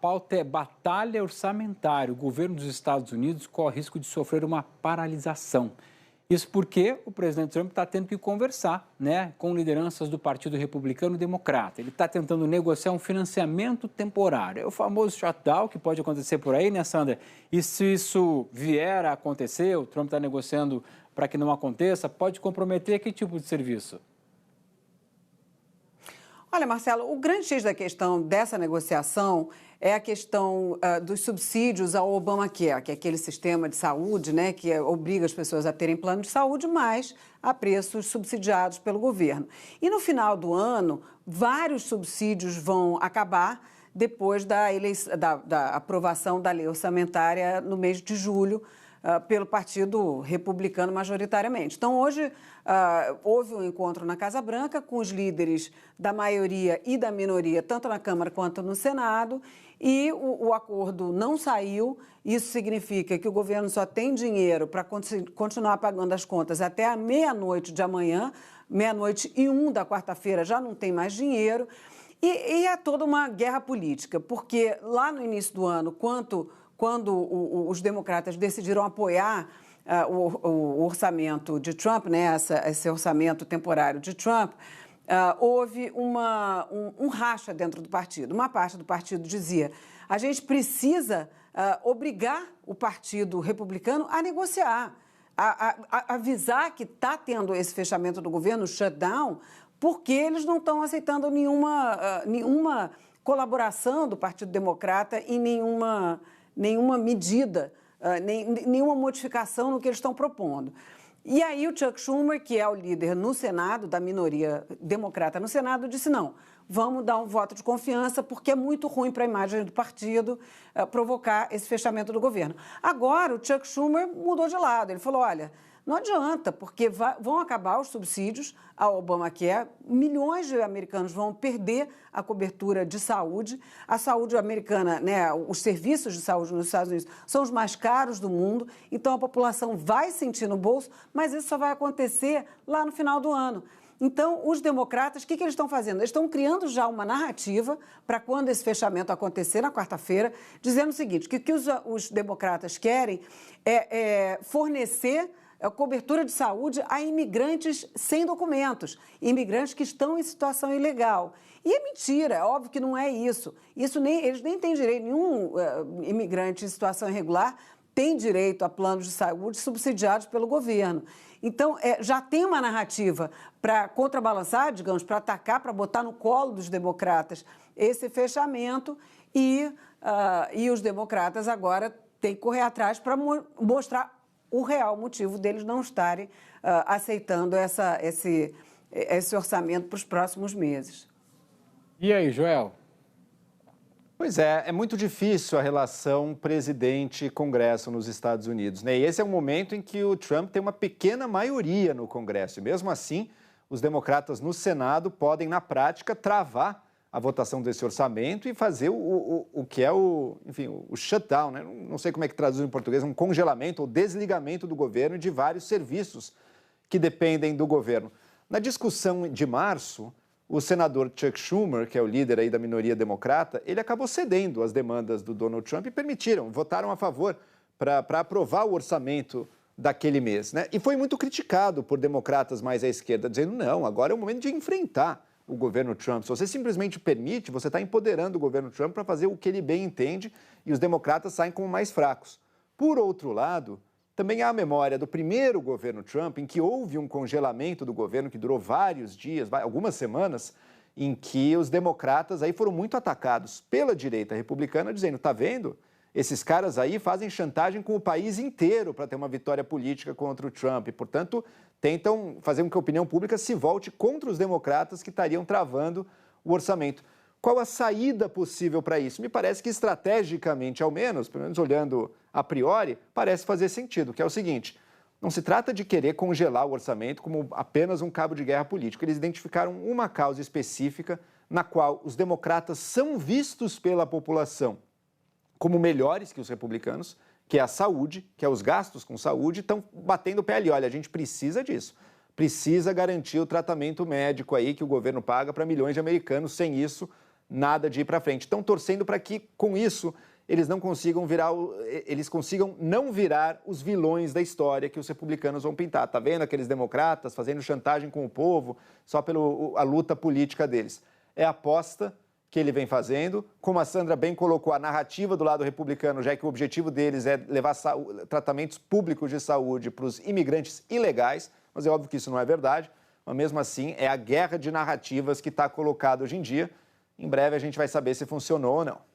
pauta é batalha orçamentária. O governo dos Estados Unidos corre risco de sofrer uma paralisação. Isso porque o presidente Trump está tendo que conversar, com lideranças do Partido Republicano e Democrata. Ele está tentando negociar um financiamento temporário. É o famoso shutdown que pode acontecer por aí, né, Sandra? E se isso vier a acontecer, o Trump está negociando para que não aconteça, pode comprometer que tipo de serviço? Olha, Marcelo, o grande X da questão dessa negociação é a questão dos subsídios ao Obamacare, que é aquele sistema de saúde, que obriga as pessoas a terem plano de saúde, mas a preços subsidiados pelo governo. E no final do ano, vários subsídios vão acabar depois da aprovação da lei orçamentária no mês de julho, pelo Partido Republicano majoritariamente. Então, hoje, houve um encontro na Casa Branca com os líderes da maioria e da minoria, tanto na Câmara quanto no Senado, e o acordo não saiu. Isso significa que o governo só tem dinheiro para continuar pagando as contas até a meia-noite de amanhã, 00:01 da quarta-feira já não tem mais dinheiro, e é toda uma guerra política, porque lá no início do ano, quando os democratas decidiram apoiar o orçamento de Trump, esse orçamento temporário de Trump, houve um racha dentro do partido. Uma parte do partido dizia: a gente precisa obrigar o Partido Republicano a negociar, a avisar que está tendo esse fechamento do governo, o shutdown, porque eles não estão aceitando nenhuma colaboração do Partido Democrata em nenhuma medida, nenhuma modificação no que eles estão propondo. E aí o Chuck Schumer, que é o líder no Senado, da minoria democrata no Senado, disse: não, vamos dar um voto de confiança, porque é muito ruim para a imagem do partido provocar esse fechamento do governo. Agora o Chuck Schumer mudou de lado, ele falou: olha, não adianta, porque vão acabar os subsídios ao Obamacare, milhões de americanos vão perder a cobertura de saúde. A saúde americana, os serviços de saúde nos Estados Unidos são os mais caros do mundo, então a população vai sentir no bolso, mas isso só vai acontecer lá no final do ano. Então, os democratas, o que eles estão fazendo? Eles estão criando já uma narrativa para quando esse fechamento acontecer na quarta-feira, dizendo o seguinte, que o que os democratas querem é fornecer cobertura de saúde a imigrantes sem documentos, imigrantes que estão em situação ilegal. E é mentira, é óbvio que não é isso. Eles nem têm direito, nenhum imigrante em situação irregular tem direito a planos de saúde subsidiados pelo governo. Então, já tem uma narrativa para contrabalançar, digamos, para atacar, para botar no colo dos democratas esse fechamento e os democratas agora têm que correr atrás para mostrar o real motivo deles não estarem aceitando esse orçamento para os próximos meses. E aí, Joel? Pois é muito difícil a relação presidente-congresso nos Estados Unidos, E esse é um momento em que o Trump tem uma pequena maioria no Congresso. E mesmo assim, os democratas no Senado podem, na prática, travar a votação desse orçamento e fazer o que é o shutdown, Não sei como é que traduz em português, um congelamento ou desligamento do governo e de vários serviços que dependem do governo. Na discussão de março, o senador Chuck Schumer, que é o líder aí da minoria democrata, ele acabou cedendo às demandas do Donald Trump e votaram a favor para aprovar o orçamento daquele mês, E foi muito criticado por democratas mais à esquerda, dizendo: não, agora é o momento de enfrentar o governo Trump. Se você simplesmente permite, você está empoderando o governo Trump para fazer o que ele bem entende e os democratas saem como mais fracos. Por outro lado, também há a memória do primeiro governo Trump, em que houve um congelamento do governo que durou vários dias, algumas semanas, em que os democratas aí foram muito atacados pela direita republicana, dizendo: tá vendo? Esses caras aí fazem chantagem com o país inteiro para ter uma vitória política contra o Trump. E, portanto, tentam fazer com que a opinião pública se volte contra os democratas que estariam travando o orçamento. Qual a saída possível para isso? Me parece que estrategicamente, ao menos, pelo menos olhando a priori, parece fazer sentido, que é o seguinte: não se trata de querer congelar o orçamento como apenas um cabo de guerra político. Eles identificaram uma causa específica na qual os democratas são vistos pela população como melhores que os republicanos, que é a saúde, que é os gastos com saúde, estão batendo o pé ali. Olha, a gente precisa disso. Precisa garantir o tratamento médico aí que o governo paga para milhões de americanos. Sem isso, nada de ir para frente. Estão torcendo para que, com isso, eles consigam não virar os vilões da história que os republicanos vão pintar. Tá vendo aqueles democratas fazendo chantagem com o povo só pela luta política deles? É a aposta que ele vem fazendo. Como a Sandra bem colocou, a narrativa do lado republicano, já que o objetivo deles é levar tratamentos públicos de saúde para os imigrantes ilegais, mas é óbvio que isso não é verdade, mas mesmo assim é a guerra de narrativas que está colocada hoje em dia. Em breve a gente vai saber se funcionou ou não.